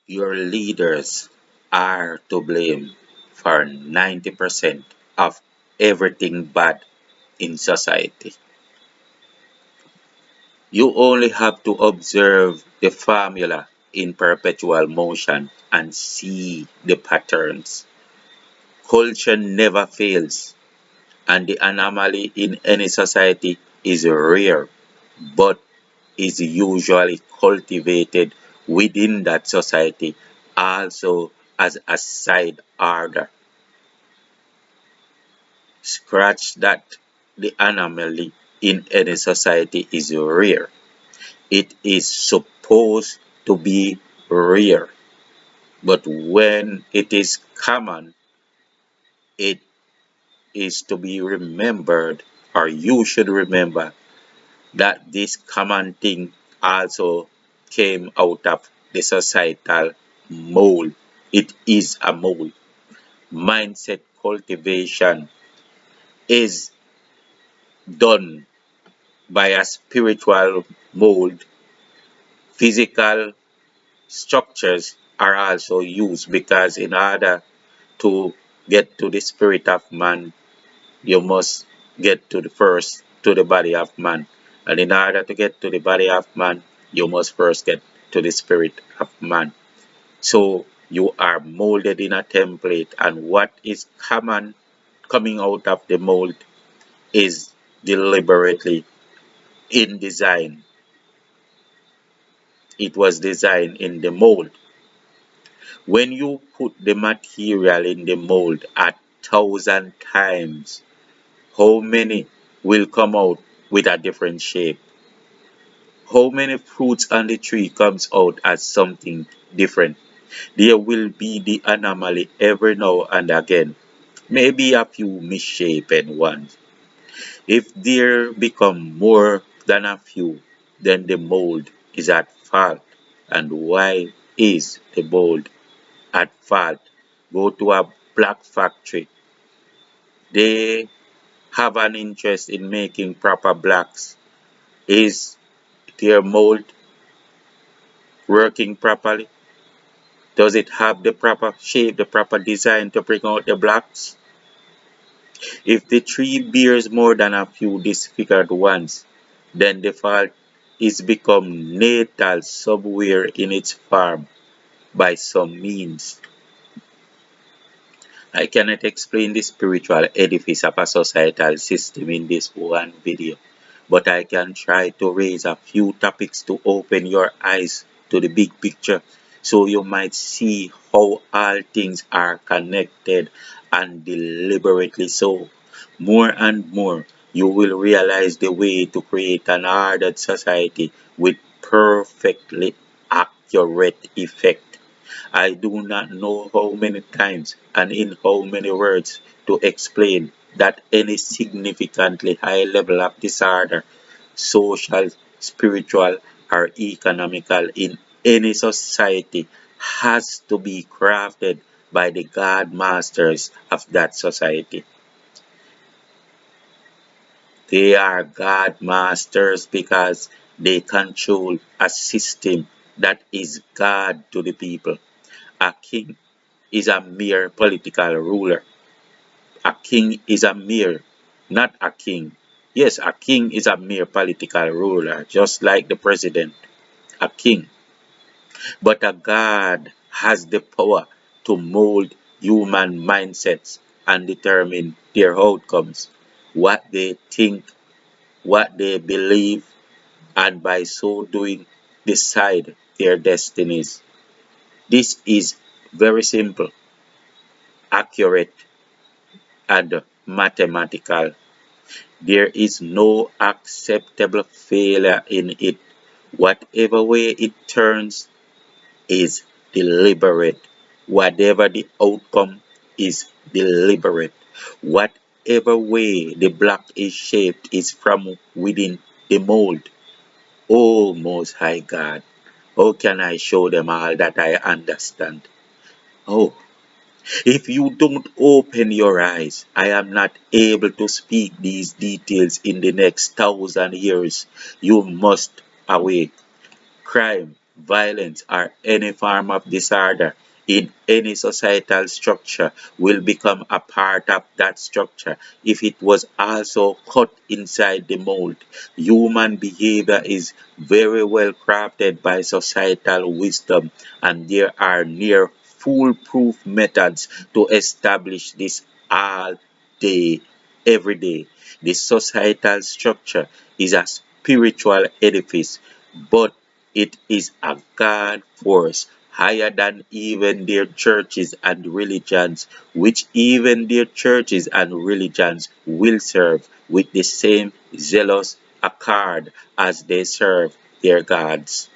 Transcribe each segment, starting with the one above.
Your leaders are to blame for 90% of everything bad in society. You only have to observe the formula in perpetual motion and see the patterns. Culture never fails, and the anomaly in any society is rare, but is usually cultivated within that society also as a side order. Scratch that, the anomaly in any society is rare. It is supposed to be rare, but when it is common, it is to be remembered, or you should remember that this common thing also came out of the societal mold. It is a mold. Mindset cultivation is done by a spiritual mold. Physical structures are also used because in order to get to the spirit of man, you must get to the first to the body of man. And in order to get to the body of man, you must first get to the spirit of man. So you are molded in a template, and what is common coming out of the mold is deliberately in design. It was designed in the mold. When you put the material in the mold 1,000 times, how many will come out with a different shape? How many fruits on the tree comes out as something different? There will be the anomaly every now and again, maybe a few misshapen ones. If there become more than a few, then the mold is at fault. And why is the mold at fault? Go to a black factory. They have an interest in making proper blacks. Is their mold working properly? Does it have the proper shape, the proper design to bring out the blacks? If the tree bears more than a few disfigured ones, then the fault is become natal somewhere in its farm by some means. I cannot explain the spiritual edifice of a societal system in this one video, but I can try to raise a few topics to open your eyes to the big picture so you might see how all things are connected, and deliberately so. More and more, you will realize the way to create an ordered society with perfectly accurate effect. I do not know how many times and in how many words to explain that any significantly high level of disorder, social, spiritual, or economical in any society has to be crafted by the God masters of that society. They are God masters because they control a system that is God to the people. A king is a mere political ruler. A king is a mere, not a king. Yes, a king is a mere political ruler, just like the president, a king. But a God has the power to mold human mindsets and determine their outcomes, what they think, what they believe, and by so doing, decide their destinies. This is very simple, accurate, and mathematical. There is no acceptable failure in it. Whatever way it turns is deliberate. Whatever the outcome is deliberate. Whatever way the block is shaped is from within the mold. Oh, Most High God, how can I show them all that I understand? Oh, if you don't open your eyes, I am not able to speak these details in the next 1,000 years. You must awake. Crime, violence, or any form of disorder in any societal structure will become a part of that structure if it was also cut inside the mold. Human behavior is very well crafted by societal wisdom, and there are near foolproof methods to establish this all day, every day. The societal structure is a spiritual edifice, but it is a God force higher than even their churches and religions, which even their churches and religions will serve with the same zealous accord as they serve their gods.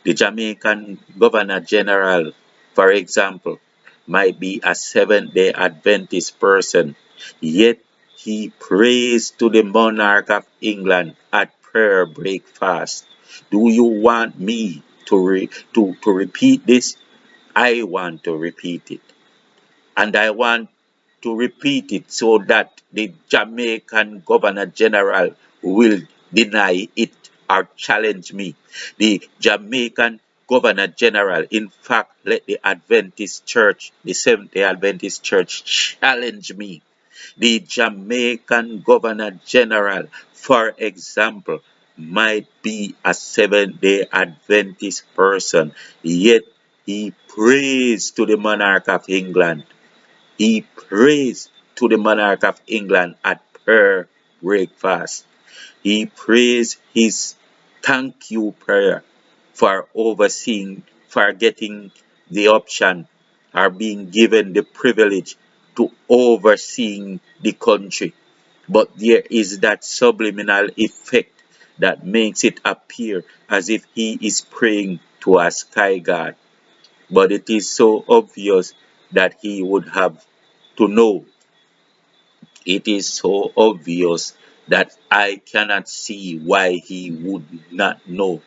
The Jamaican Governor General, for example, might be a Seventh-day Adventist person, yet he prays to the monarch of England at prayer breakfast. Do you want me to repeat this? I want to repeat it. And I want to repeat it so that the Jamaican Governor General will deny it or challenge me. The Jamaican Governor General, in fact, let the Adventist Church, the Seventh day Adventist Church, challenge me. The Jamaican Governor General, for example, might be a Seventh-day Adventist person, yet he prays to the monarch of England. He prays to the monarch of England at prayer breakfast. He prays his thank you prayer for overseeing, for getting the option or being given the privilege to overseeing the country. But there is that subliminal effect that makes it appear as if he is praying to a sky god. But it is so obvious that he would have to know. It is so obvious that I cannot see why he would not know.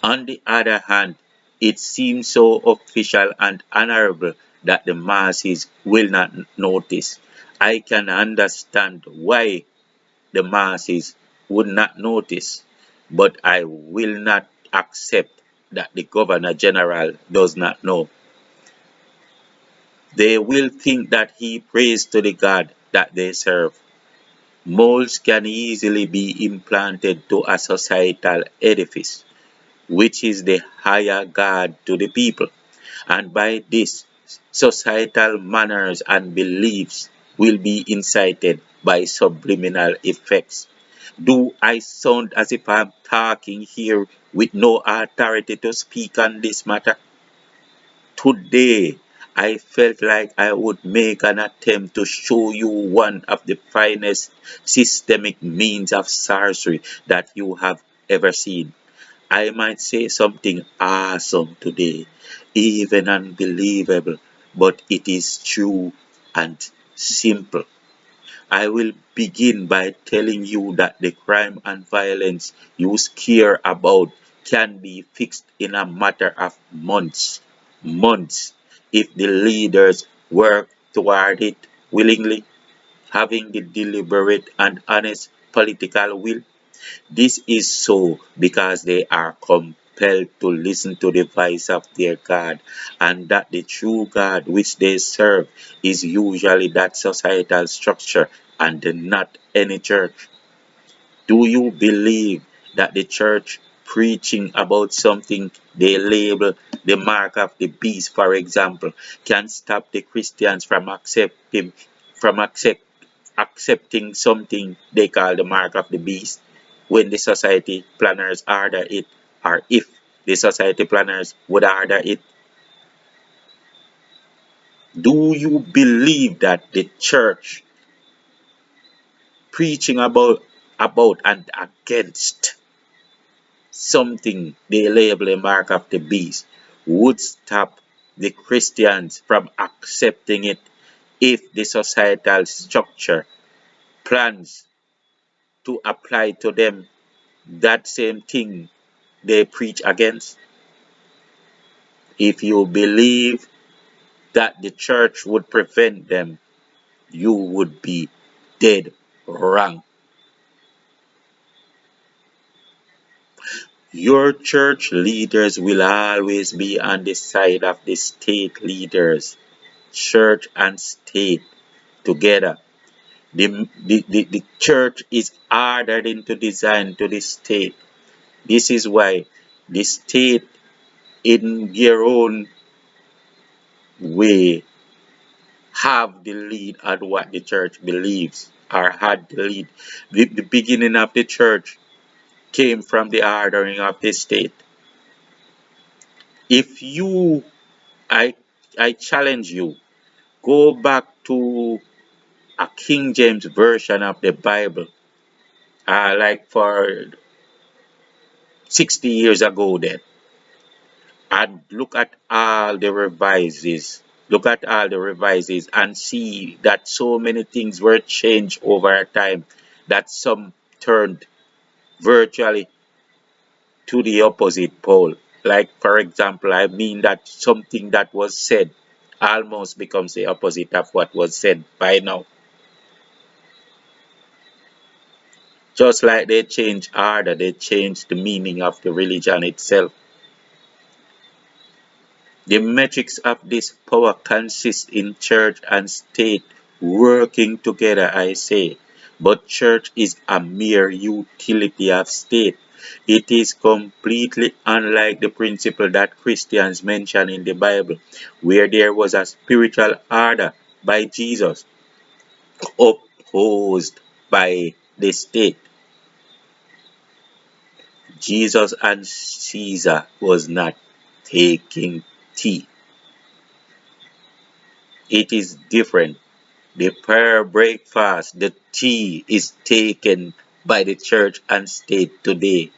On the other hand, it seems so official and honorable that the masses will not notice. I can understand why the masses would not notice, but I will not accept that the Governor General does not know. They will think that he prays to the God that they serve. Molds can easily be implanted to a societal edifice, which is the higher God to the people, and by this, societal manners and beliefs will be incited by subliminal effects. Do I sound as if I'm talking here with no authority to speak on this matter? Today, I felt like I would make an attempt to show you one of the finest systemic means of sorcery that you have ever seen. I might say something awesome today, even unbelievable, but it is true and simple. I will begin by telling you that the crime and violence you scare about can be fixed in a matter of months. Months, if the leaders work toward it willingly, having the deliberate and honest political will. This is so because they are compelled to listen to the voice of their God, and that the true God which they serve is usually that societal structure and not any church. Do you believe that the church preaching about something they label the mark of the beast, for example, can stop the Christians from accepting something they call the mark of the beast when the society planners order it, or if the society planners would order it? Do you believe that the church preaching about and against something they label a mark of the beast would stop the Christians from accepting it if the societal structure plans to apply to them that same thing they preach against? If you believe that the church would prevent them, you would be dead wrong. Your church leaders will always be on the side of the state leaders, church and state together. The church is ordered into design to the state. This is why the state, in their own way, have the lead on what the church believes or had the lead. The beginning of the church came from the ordering of the state. If you, I, I challenge you, go back to a King James version of the Bible, like for 60 years ago then, and look at all the revises. Look at all the revises and see that so many things were changed over time, that some turned virtually to the opposite pole. Like, for example, I mean that something that was said almost becomes the opposite of what was said by now. Just like they change order, they change the meaning of the religion itself. The metrics of this power consist in church and state working together, I say. But church is a mere utility of state. It is completely unlike the principle that Christians mention in the Bible, where there was a spiritual order by Jesus opposed by the state. Jesus and Caesar was not taking tea. It is different. The prayer breakfast, the tea is taken by the church and state today.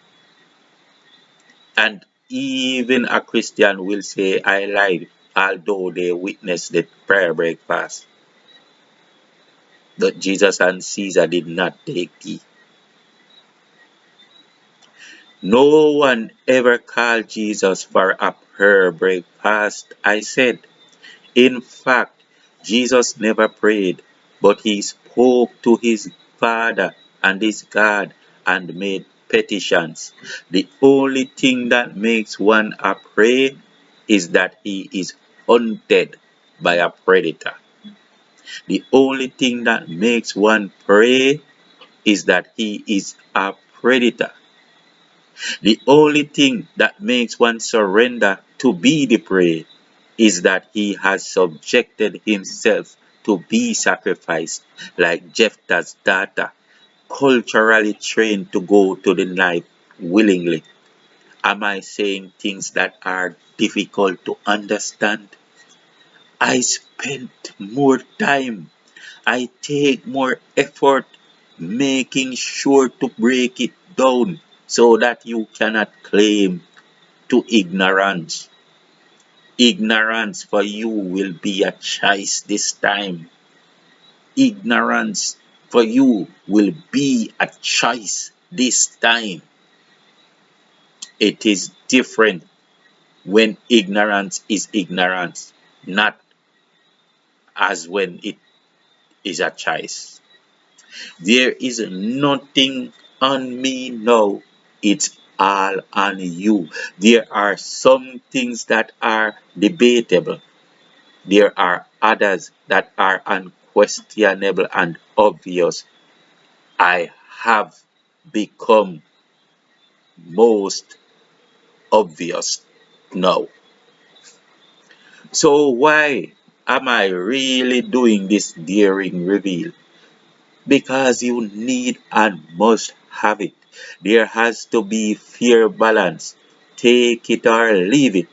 And even a Christian will say, I lied, although they witnessed the prayer breakfast. But Jesus and Caesar did not take tea. No one ever called Jesus for a prayer breakfast, I said. In fact, Jesus never prayed, but he spoke to his Father and his God and made petitions. The only thing that makes one afraid is that he is hunted by a predator. The only thing that makes one pray is that he is a predator. The only thing that makes one surrender to be the prey is that he has subjected himself to be sacrificed, like Jephthah's daughter, culturally trained to go to the knife willingly. Am I saying things that are difficult to understand? I spent more time. I take more effort making sure to break it down so that you cannot claim to ignorance. Ignorance for you will be a choice this time. Ignorance for you will be a choice this time. It is different when ignorance is ignorance, not as when it is a choice. There is nothing on me now. It's all on you. There are some things that are debatable. There are others that are unquestionable and obvious. I have become most obvious now. So why am I really doing this daring reveal? Because you need and must have it. There has to be fair balance. Take it or leave it.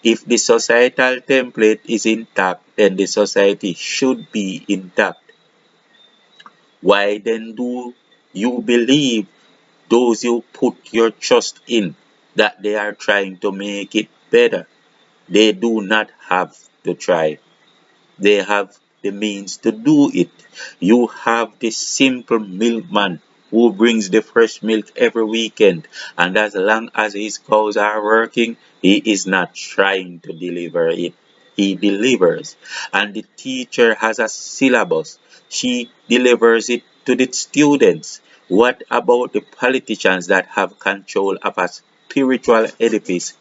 If the societal template is intact, then the society should be intact. Why then do you believe those you put your trust in that they are trying to make it better? They do not have to try. They have the means to do it. You have the simple milkman who brings the fresh milk every weekend, and as long as his cows are working, he is not trying to deliver it. He delivers. And the teacher has a syllabus. She delivers it to the students. What about the politicians that have control of us? spiritual edifice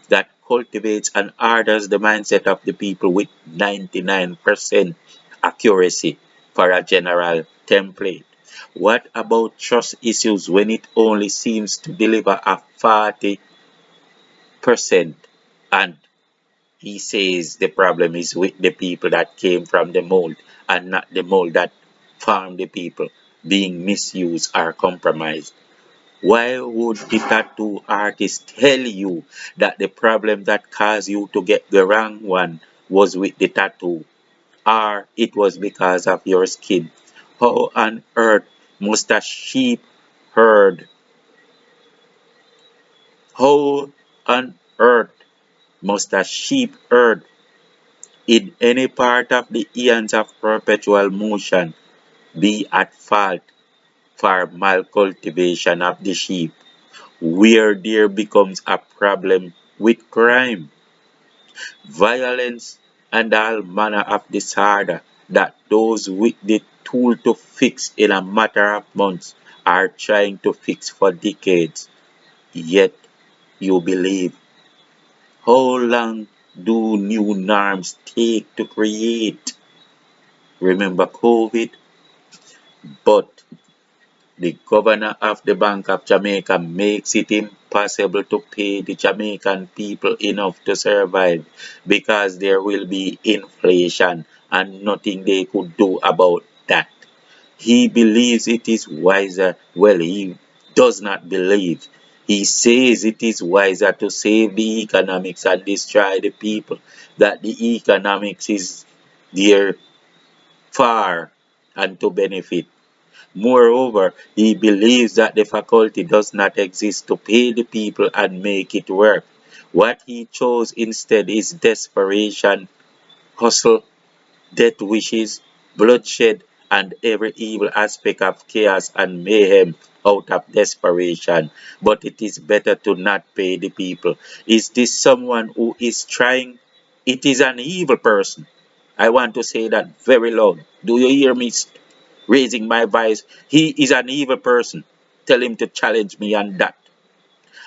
that cultivates and orders the mindset of the people with 99% accuracy for a general template. What about trust issues when it only seems to deliver a 40%? And he says the problem is with the people that came from the mold and not the mold that formed the people being misused or compromised. Why would the tattoo artist tell you that the problem that caused you to get the wrong one was with the tattoo, or it was because of your skin? How on earth must a sheep herd? How on earth must a sheep herd in any part of the eons of perpetual motion be at fault for malcultivation of the sheep, where there becomes a problem with crime, violence, and all manner of disorder that those with the tool to fix in a matter of months are trying to fix for decades? Yet you believe. How long do new norms take to create? Remember COVID? But the governor of the Bank of Jamaica makes it impossible to pay the Jamaican people enough to survive because there will be inflation and nothing they could do about that. He believes it is wiser. Well, he does not believe. He says it is wiser to save the economics and destroy the people, that the economics is there far and to benefit. Moreover, he believes that the faculty does not exist to pay the people and make it work. What he chose instead is desperation, hustle, death wishes, bloodshed, and every evil aspect of chaos and mayhem out of desperation. But it is better to not pay the people. Is this someone who is trying? It is an evil person. I want to say that very loud. Do you hear me raising my voice? He is an evil person. Tell him to challenge me on that.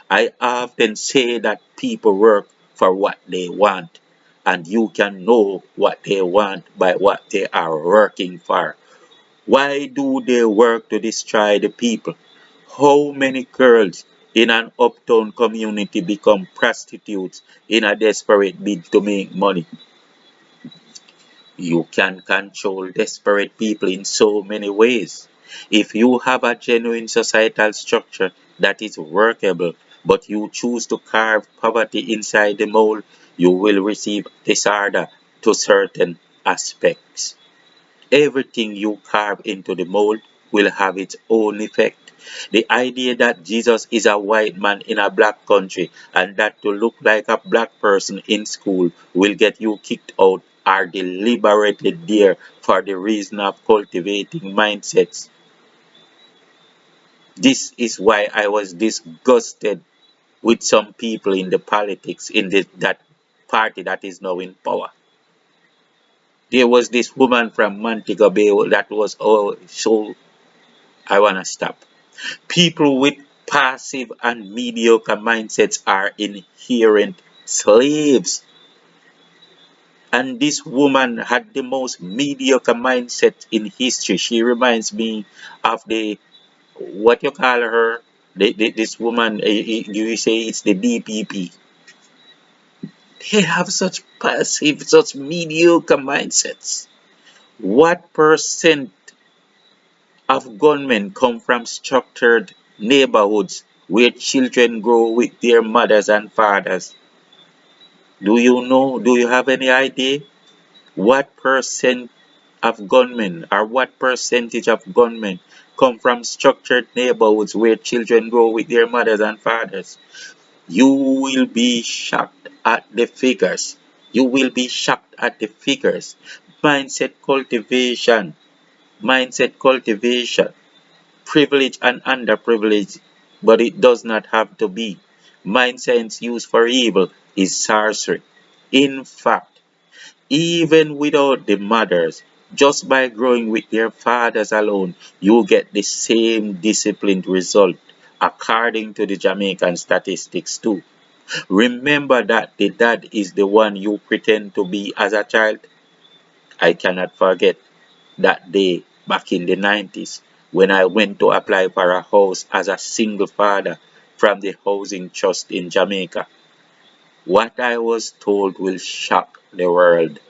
I often say that people work for what they want, and you can know what they want by what they are working for. Why do they work to destroy the people? How many girls in an uptown community become prostitutes in a desperate bid to make money? You can control desperate people in so many ways. If you have a genuine societal structure that is workable, but you choose to carve poverty inside the mold, you will receive disorder to certain aspects. Everything you carve into the mold will have its own effect. The idea that Jesus is a white man in a black country and that to look like a black person in school will get you kicked out are deliberately there for the reason of cultivating mindsets. This is why I was disgusted with some people in the politics in that party that is now in power. There was this woman from Montego Bay that was, oh, so I want to stop. People with passive and mediocre mindsets are inherent slaves. And this woman had the most mediocre mindset in history. She reminds me of the, what you call her? This woman, you say it's the DPP. They have such passive, such mediocre mindsets. What percent of gunmen come from structured neighborhoods where children grow with their mothers and fathers? Do you know? Do you have any idea? What percent of gunmen or what percentage of gunmen come from structured neighborhoods where children grow with their mothers and fathers? You will be shocked at the figures. You will be shocked at the figures. Mindset cultivation. Mindset cultivation. Privileged and underprivileged, but it does not have to be. Mindset used for evil is sorcery. In fact, even without the mothers, just by growing with their fathers alone, you get the same disciplined result according to the Jamaican statistics too. Remember that the dad is the one you pretend to be as a child. I cannot forget that day back in the 90s when I went to apply for a house as a single father from the housing trust in Jamaica. What I was told will shock the world.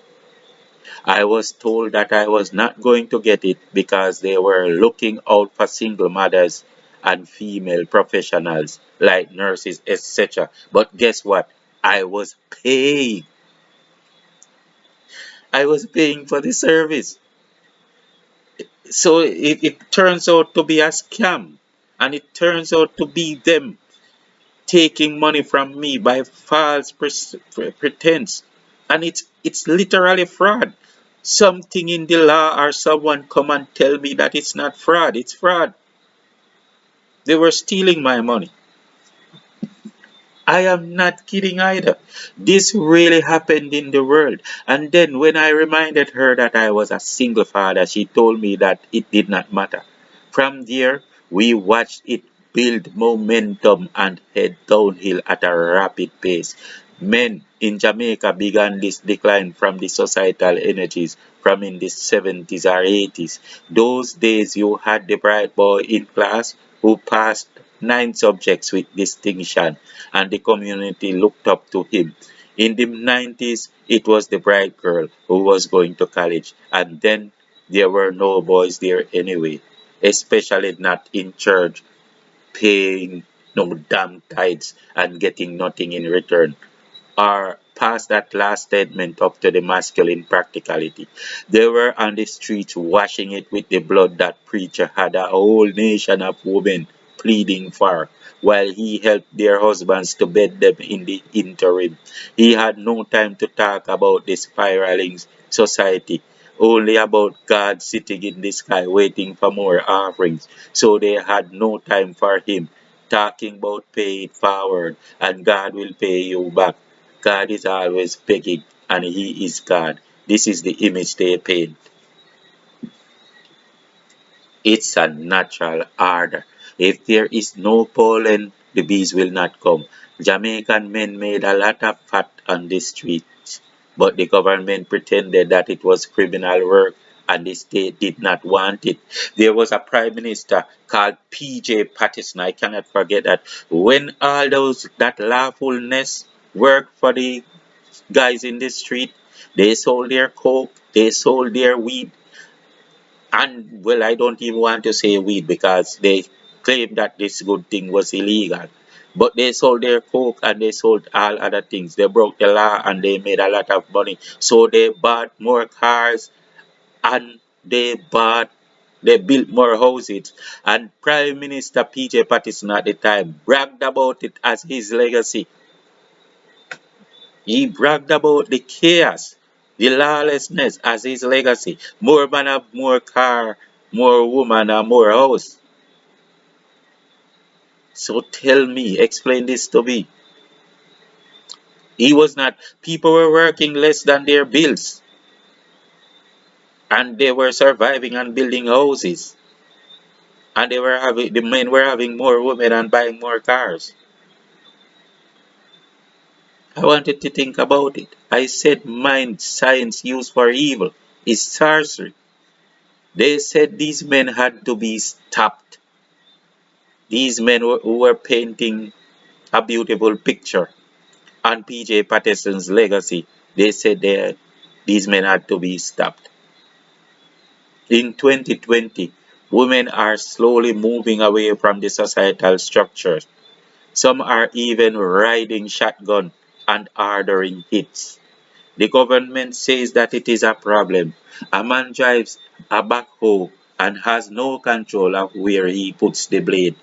I was told that I was not going to get it because they were looking out for single mothers and female professionals like nurses, etc. But guess what? I was paying. I was paying for the service. So it turns out to be a scam. And it turns out to be them taking money from me by false pretense. And it's literally fraud. Something in the law or someone come and tell me that it's not fraud. It's fraud. They were stealing my money. I am not kidding either. This really happened in the world. And then when I reminded her that I was a single father, she told me that it did not matter. From there, we watched it build momentum and head downhill at a rapid pace. Men in Jamaica began this decline from the societal energies from in the 70s or 80s. Those days you had the bright boy in class who passed 9 subjects with distinction and the community looked up to him. In the 90s, it was the bright girl who was going to college, and then there were no boys there anyway, especially not in church, paying no damn tithes and getting nothing in return or past that last statement up to the masculine practicality. They were on the streets washing it with the blood that preacher had a whole nation of women pleading for, while he helped their husbands to bed them in the interim. He had no time to talk about the spiraling society, only about God sitting in the sky waiting for more offerings. So they had no time for him talking about pay it forward and God will pay you back. God is always begging, and He is God. This is the image they paint. It's a natural order. If there is no pollen, the bees will not come. Jamaican men made a lot of fat on the streets, but the government pretended that it was criminal work and the state did not want it. There was a prime minister called PJ Patterson. I cannot forget that. When all those that lawfulness worked for the guys in the street. They sold their coke, they sold their weed, and well, I don't even want to say weed because they claim that this good thing was illegal. But they sold their coke and they sold all other things. They broke the law and they made a lot of money. So they bought more cars and they built more houses. And Prime Minister PJ Patterson at the time bragged about it as his legacy. He bragged about the chaos, the lawlessness as his legacy. More man have more car, more woman and more house. So tell me, explain this to me. He was not, people were working less than their bills and they were surviving and building houses. And the men were having more women and buying more cars. I wanted to think about it. I said mind science used for evil is sorcery. They said these men had to be stopped. These men who were painting a beautiful picture on PJ Patterson's legacy. They said these men had to be stopped. In 2020, women are slowly moving away from the societal structures. Some are even riding shotgun and ordering hits. The government says that it is a problem. A man drives a backhoe and has no control of where he puts the blade,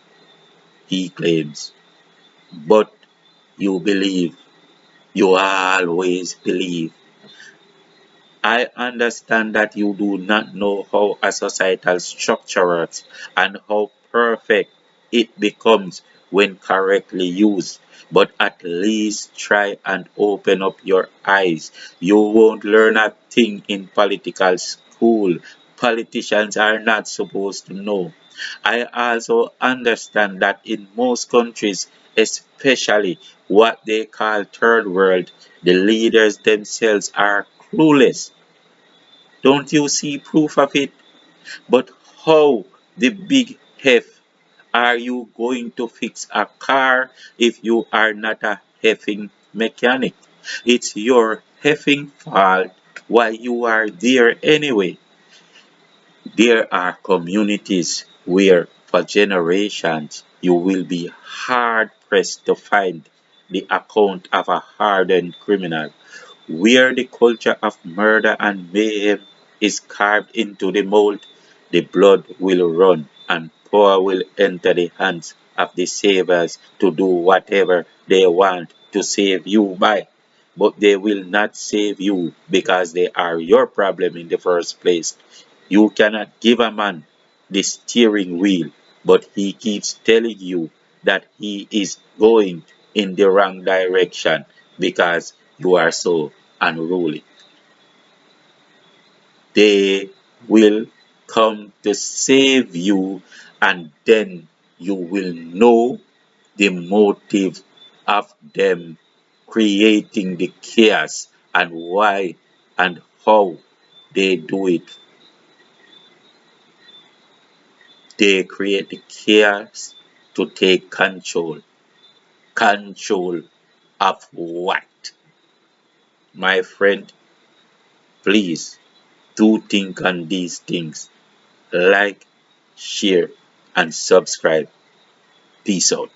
he claims. But you believe, you always believe. I understand that you do not know how a societal structure works and how perfect it becomes when correctly used. But at least try and open up your eyes. You won't learn a thing in political school. Politicians are not supposed to know. I also understand that in most countries, especially what they call third world, the leaders themselves are clueless. Don't you see proof of it? But how the big F are you going to fix a car if you are not a effing mechanic? It's your effing fault why you are there anyway. There are communities where for generations you will be hard pressed to find the account of a hardened criminal, where the culture of murder and mayhem is carved into the mold. The blood will run and power will enter the hands of the savers to do whatever they want to save you by. But they will not save you because they are your problem in the first place. You cannot give a man the steering wheel, but he keeps telling you that he is going in the wrong direction because you are so unruly. They will come to save you, and then you will know the motive of them creating the chaos and why and how they do it. They create the chaos to take control. Control of what? My friend, please do think on these things. Like, share, and subscribe. Peace out.